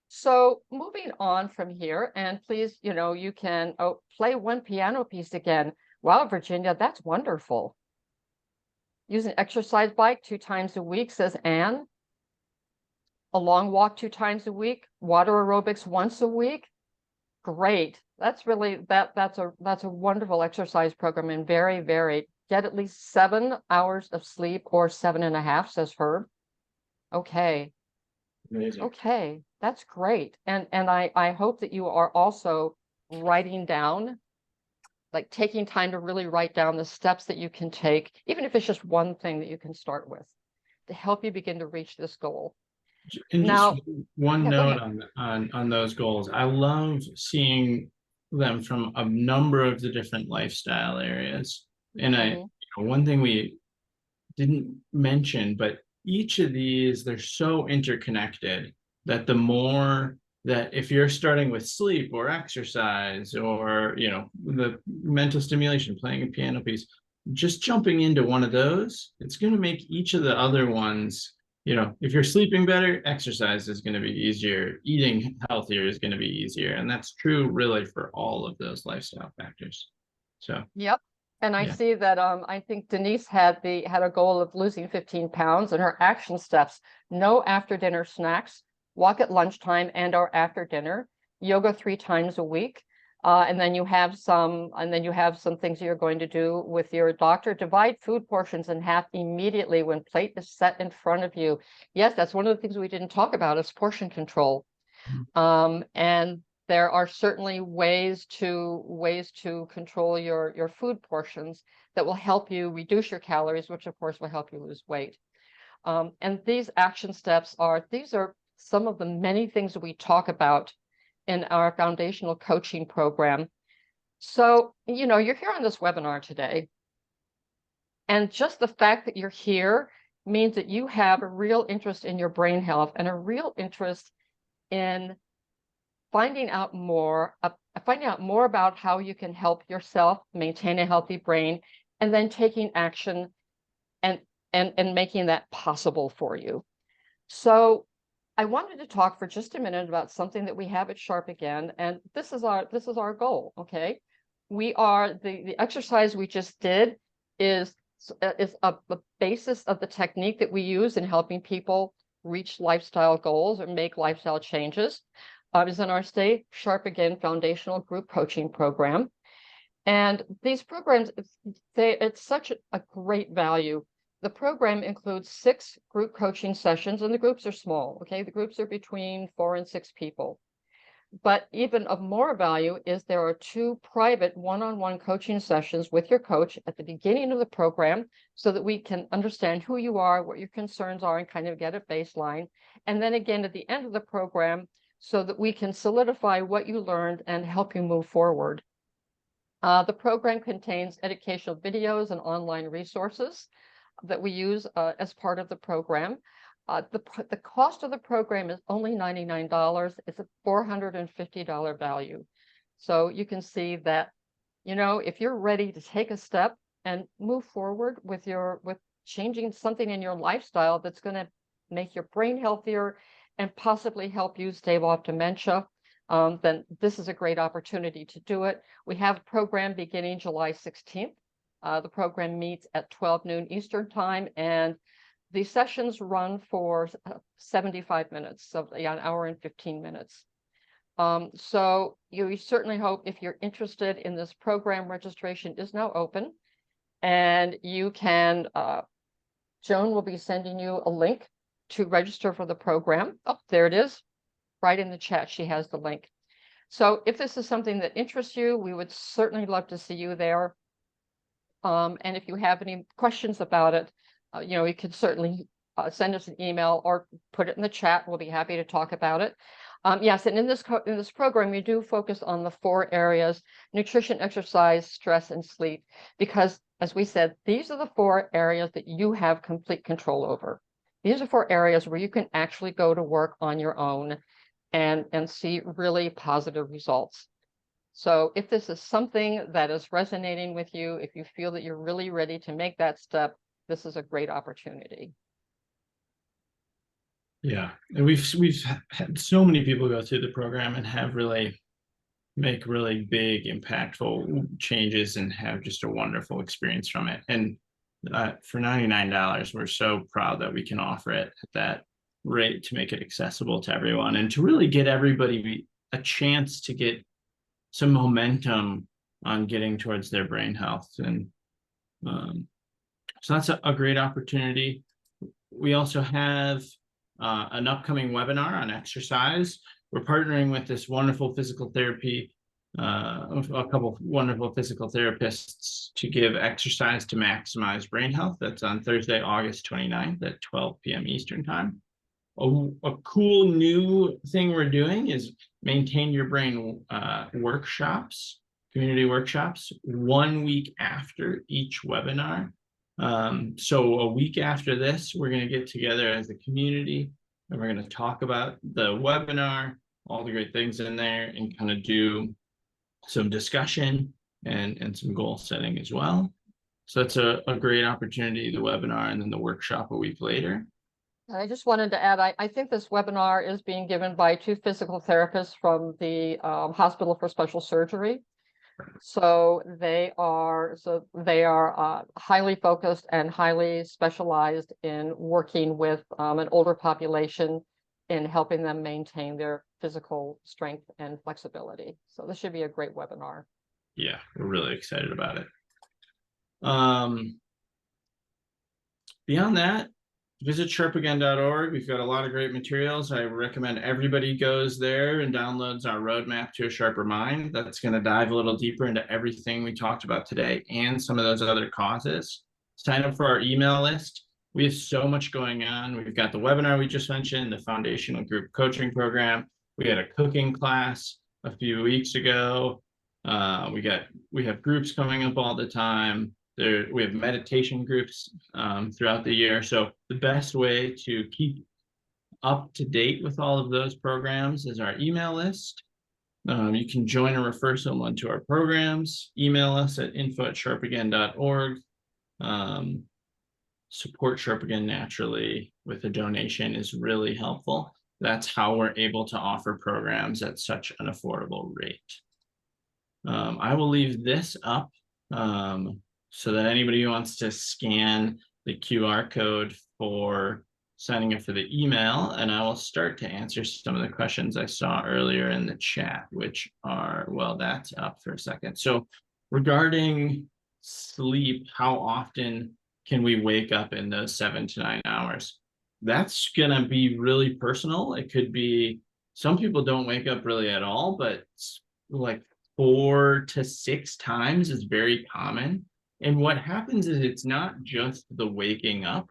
So moving on from here, and please, you can play one piano piece again. Wow, Virginia, that's wonderful. Use an exercise bike 2 times a week, says Anne. A long walk 2 times a week. Water aerobics once a week. Great. That's really that's a wonderful exercise program and very varied. Get at least 7 hours of sleep or 7.5, says Herb. Okay. Amazing. Okay, that's great. And I hope that you are also writing down, like taking time to really write down the steps that you can take, even if it's just one thing that you can start with to help you begin to reach this goal. And Now, just one yeah, note on those goals. I love seeing them from a number of the different lifestyle areas. And one thing we didn't mention, but each of these, they're so interconnected that the more that if you're starting with sleep or exercise or the mental stimulation, playing a piano piece, just jumping into one of those, it's going to make each of the other ones, if you're sleeping better, exercise is going to be easier, eating healthier is going to be easier, and that's true really for all of those lifestyle factors. So yep. And I see that I think Denise had a goal of losing 15 pounds, and her action steps: no after dinner snacks, walk at lunchtime and or after dinner, yoga 3 times a week. And then you have some things that you're going to do with your doctor. Divide food portions in half immediately when plate is set in front of you. Yes, that's one of the things we didn't talk about is portion control. And there are certainly ways to control your food portions that will help you reduce your calories, which of course will help you lose weight. And these action steps these are some of the many things that we talk about in our foundational coaching program. So, you're here on this webinar today, and just the fact that you're here means that you have a real interest in your brain health and a real interest in finding out more about how you can help yourself maintain a healthy brain, and then taking action and making that possible for you. So I wanted to talk for just a minute about something that we have at Sharp again, and this is our goal. Okay, the exercise we just did is a basis of the technique that we use in helping people reach lifestyle goals or make lifestyle changes. Is in our Stay Sharp Again foundational group coaching program. And these programs, it's such a great value. The program includes 6 group coaching sessions, and the groups are small, okay? The groups are between 4 and 6 people. But even of more value is there are 2 private one-on-one coaching sessions with your coach at the beginning of the program so that we can understand who you are, what your concerns are, and kind of get a baseline. And then again at the end of the program, so that we can solidify what you learned and help you move forward. The program contains educational videos and online resources. that we use as part of the program. The cost of the program is only $99. It's a $450 value. So you can see that, you know, if you're ready to take a step and move forward with changing something in your lifestyle that's going to make your brain healthier and possibly help you stave off dementia, then this is a great opportunity to do it. We have a program beginning July 16th. The program meets at 12 noon Eastern time, and the sessions run for 75 minutes, so an hour and 15 minutes. So we certainly hope, if you're interested in this program, registration is now open, and you can, Joan will be sending you a link to register for the program. Oh, there it is, right in the chat. She has the link. So if this is something that interests you, we would certainly love to see you there. And if you have any questions about it, you know, you can certainly send us an email or put it in the chat. We'll be happy to talk about it. Yes, and in this program, we do focus on the 4 areas: nutrition, exercise, stress, and sleep, because, as we said, these are the 4 areas that you have complete control over. These are 4 areas where you can actually go to work on your own and see really positive results. So if this is something that is resonating with you, if you feel that you're really ready to make that step, this is a great opportunity. Yeah, and we've had so many people go through the program and have make really big, impactful changes and have just a wonderful experience from it. And for $99, we're so proud that we can offer it at that rate to make it accessible to everyone and to really get everybody a chance to get some momentum on getting towards their brain health. And so that's a great opportunity. We also have an upcoming webinar on exercise. We're partnering with this wonderful physical therapy, a couple of wonderful physical therapists to give exercise to maximize brain health. That's on Thursday, August 29th at 12 p.m. Eastern time. A cool new thing we're doing is Maintain Your Brain workshops, community workshops, 1 week after each webinar. So a week after this, we're going to get together as a community and we're going to talk about the webinar, all the great things in there, and kind of do some discussion and some goal setting as well. So that's a great opportunity, the webinar, and then the workshop a week later. I just wanted to add, I think this webinar is being given by 2 physical therapists from the Hospital for Special Surgery. So they are highly focused and highly specialized in working with an older population in helping them maintain their physical strength and flexibility. So this should be a great webinar. Yeah, we're really excited about it. Beyond that, visit sharpagain.org. We've got a lot of great materials. I recommend everybody goes there and downloads our roadmap to a sharper mind. That's going to dive a little deeper into everything we talked about today and some of those other causes. Sign up for our email list. We have so much going on. We've got the webinar we just mentioned, the foundational group coaching program. We had a cooking class a few weeks ago. We have groups coming up all the time. We have meditation groups throughout the year. So the best way to keep up to date with all of those programs is our email list. You can join or refer someone to our programs. Email us at info@sharpagain.org. Support Sharp Again naturally with a donation is really helpful. That's how we're able to offer programs at such an affordable rate. I will leave this up so that anybody who wants to scan the QR code for signing up for the email, and I will start to answer some of the questions I saw earlier in the chat, which are, well, that's up for a second. So regarding sleep, how often can we wake up in those 7 to 9 hours? That's gonna be really personal. It could be, some people don't wake up really at all, but like 4 to 6 times is very common. And what happens is it's not just the waking up,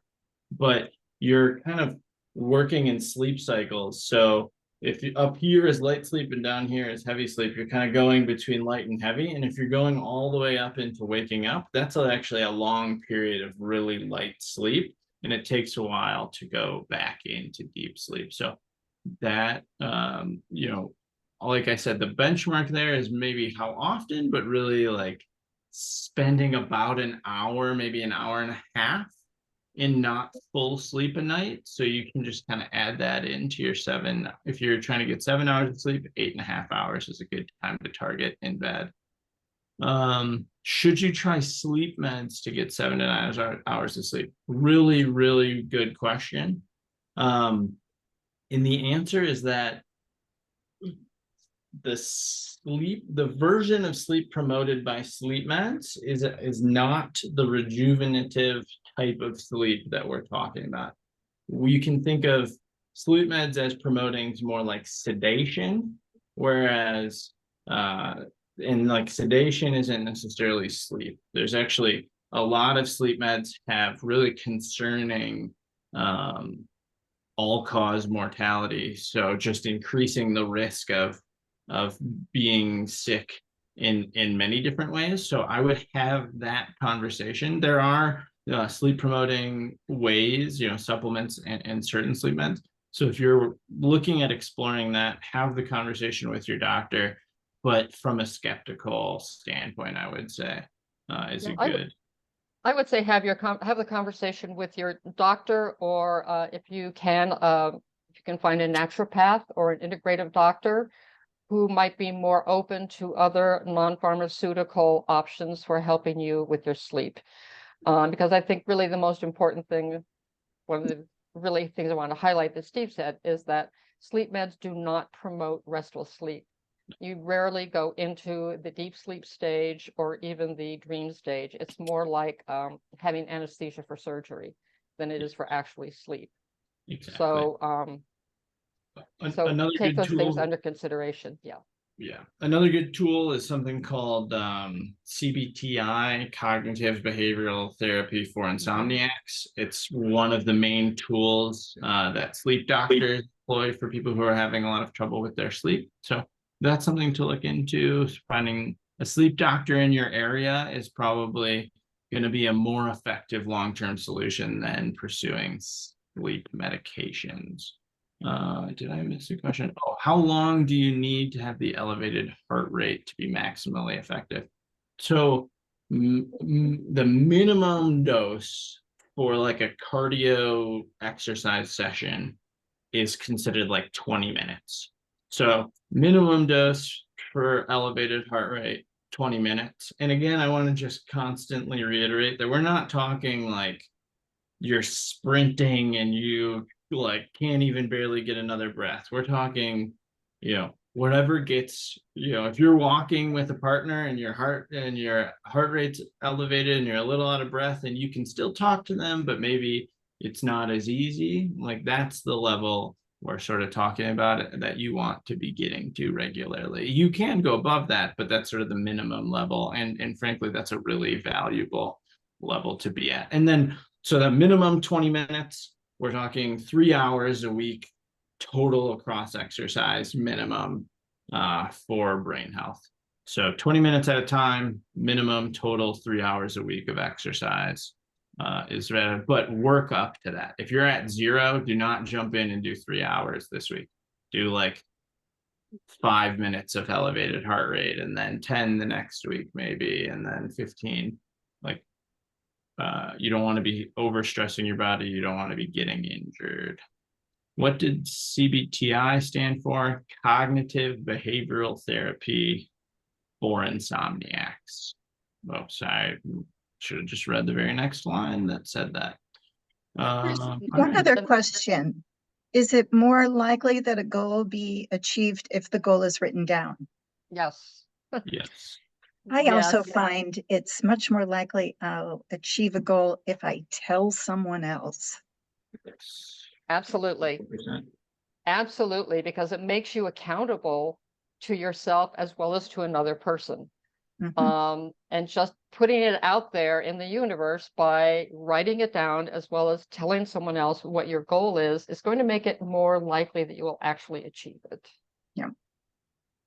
but you're kind of working in sleep cycles. So if you up here is light sleep and down here is heavy sleep, you're kind of going between light and heavy. And if you're going all the way up into waking up, that's actually a long period of really light sleep. And it takes a while to go back into deep sleep. So that, you know, like I said, the benchmark there is maybe how often, but really like spending about an hour, maybe an hour and a half in not full sleep a night. So you can just kind of add that into your 7. If you're trying to get 7 hours of sleep, 8.5 hours is a good time to target in bed. Should you try sleep meds to get 7 to 9 hours of sleep? Really, really good question. And the answer is that the version of sleep promoted by sleep meds is not the rejuvenative type of sleep that we're talking about. You can think of sleep meds as promoting more like sedation, whereas and like sedation isn't necessarily sleep. There's actually a lot of sleep meds have really concerning all-cause mortality. So just increasing the risk of being sick in many different ways. So I would have that conversation. There are sleep promoting ways, you know, supplements and certain sleep meds. So if you're looking at exploring that, have the conversation with your doctor, but from a skeptical standpoint, I would say is a good. I would say have the conversation with your doctor, or if you can find a naturopath or an integrative doctor who might be more open to other non-pharmaceutical options for helping you with your sleep. Because I think really the most important thing, one of the really things I want to highlight that Steve said, is that sleep meds do not promote restful sleep. You rarely go into the deep sleep stage or even the dream stage. It's more like having anesthesia for surgery than it is for actually sleep. Exactly. So, another take good those tool, things under consideration. Yeah. Another good tool is something called CBTI, Cognitive Behavioral Therapy for Insomniacs. It's one of the main tools that sleep doctors employ for people who are having a lot of trouble with their sleep. So that's something to look into. Finding a sleep doctor in your area is probably going to be a more effective long-term solution than pursuing sleep medications. Did I miss a question? Oh, how long do you need to have the elevated heart rate to be maximally effective? So the minimum dose for like a cardio exercise session is considered like 20 minutes. So minimum dose for elevated heart rate, 20 minutes. And again, I want to just constantly reiterate that we're not talking like you're sprinting and you like can't even barely get another breath. We're talking, you know, whatever gets, you know, if you're walking with a partner and your heart rate's elevated and you're a little out of breath and you can still talk to them, but maybe it's not as easy, like that's the level we're sort of talking about it, that you want to be getting to regularly. You can go above that, but that's sort of the minimum level, and frankly that's a really valuable level to be at. And then so that minimum 20 minutes, we're talking 3 hours a week total across exercise minimum for brain health. So 20 minutes at a time, minimum total 3 hours a week of exercise is better, but work up to that. If you're at 0, do not jump in and do 3 hours this week. Do like 5 minutes of elevated heart rate and then 10 the next week maybe, and then 15. Like you don't want to be overstressing your body. You don't want to be getting injured. What did CBTI stand for? Cognitive Behavioral Therapy for Insomniacs. Oh, sorry. Should have just read the very next line that said that. One other question. Is it more likely that a goal will be achieved if the goal is written down? Yes. Yes. I also find it's much more likely I'll achieve a goal if I tell someone else. Absolutely. 100%. Absolutely, because it makes you accountable to yourself as well as to another person. And just putting it out there in the universe by writing it down, as well as telling someone else what your goal is going to make it more likely that you will actually achieve it. Yeah.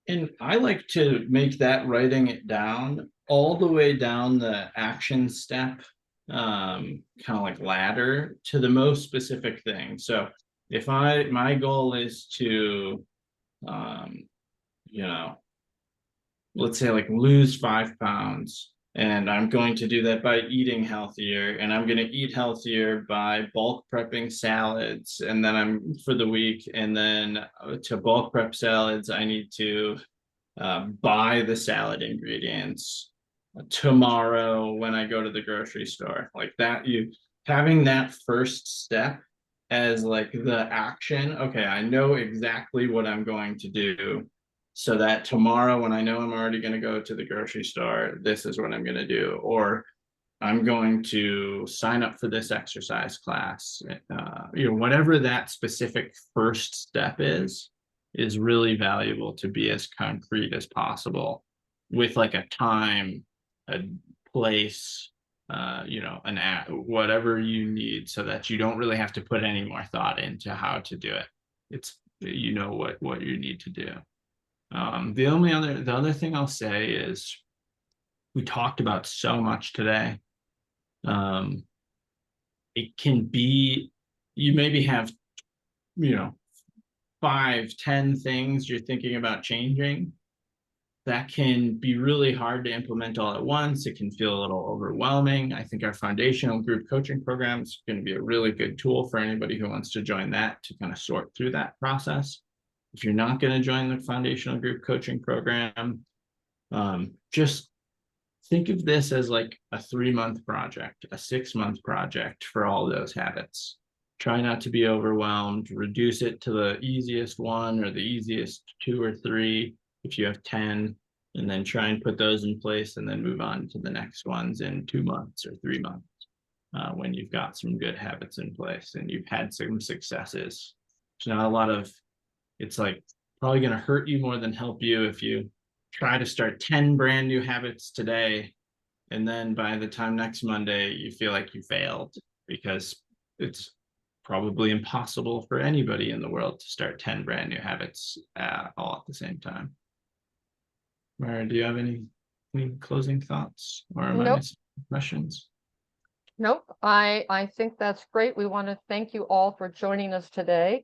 And I like to make that writing it down all the way down the action step, kind of like ladder to the most specific thing. So if my goal is to, you know, let's say like lose 5 pounds, and I'm going to do that by eating healthier, and I'm going to eat healthier by bulk prepping salads, and then I'm for the week, and then to bulk prep salads I need to buy the salad ingredients tomorrow when I go to the grocery store. Like that, you having that first step as like the action. Okay, I know exactly what I'm going to do, so that tomorrow when I know I'm already going to go to the grocery store, this is what I'm going to do. Or I'm going to sign up for this exercise class. Whatever that specific first step is really valuable to be as concrete as possible, with like a time, a place, an app, whatever you need, so that you don't really have to put any more thought into how to do it. It's, what you need to do. The other thing I'll say is, we talked about so much today. It can be, you maybe have, 5-10 things you're thinking about changing. That can be really hard to implement all at once. It can feel a little overwhelming. I think our foundational group coaching program is going to be a really good tool for anybody who wants to join that, to kind of sort through that process. If you're not going to join the foundational group coaching program, just think of this as like a 3-month project, a 6-month project for all those habits. Try not to be overwhelmed. Reduce it to the easiest one or the easiest 2 or 3 if you have 10, and then try and put those in place, and then move on to the next ones in 2 months or 3 months, when you've got some good habits in place and you've had some successes. It's not a lot of, it's like probably going to hurt you more than help you if you try to start 10 brand new habits today, and then by the time next Monday you feel like you failed, because it's probably impossible for anybody in the world to start 10 brand new habits all at the same time. Myra, do you have any closing thoughts, or am I missing questions? Nope. I think that's great. We want to thank you all for joining us today,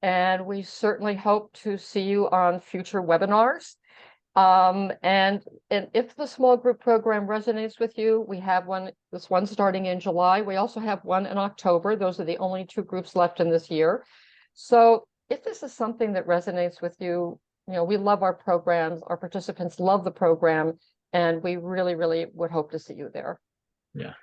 and we certainly hope to see you on future webinars. And if the small group program resonates with you, we have this one starting in July. We also have one in October. Those are the only 2 groups left in this year. So if this is something that resonates with you, we love our programs. Our participants love the program, and we really, really would hope to see you there. Yeah.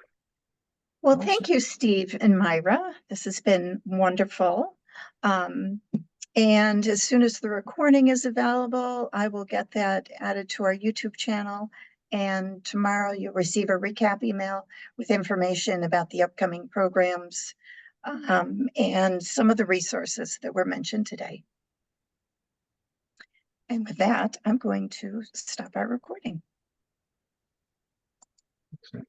Well, thank you, Steve and Myra. This has been wonderful. And as soon as the recording is available, I will get that added to our YouTube channel. And tomorrow you'll receive a recap email with information about the upcoming programs, and some of the resources that were mentioned today. And with that, I'm going to stop our recording. Excellent.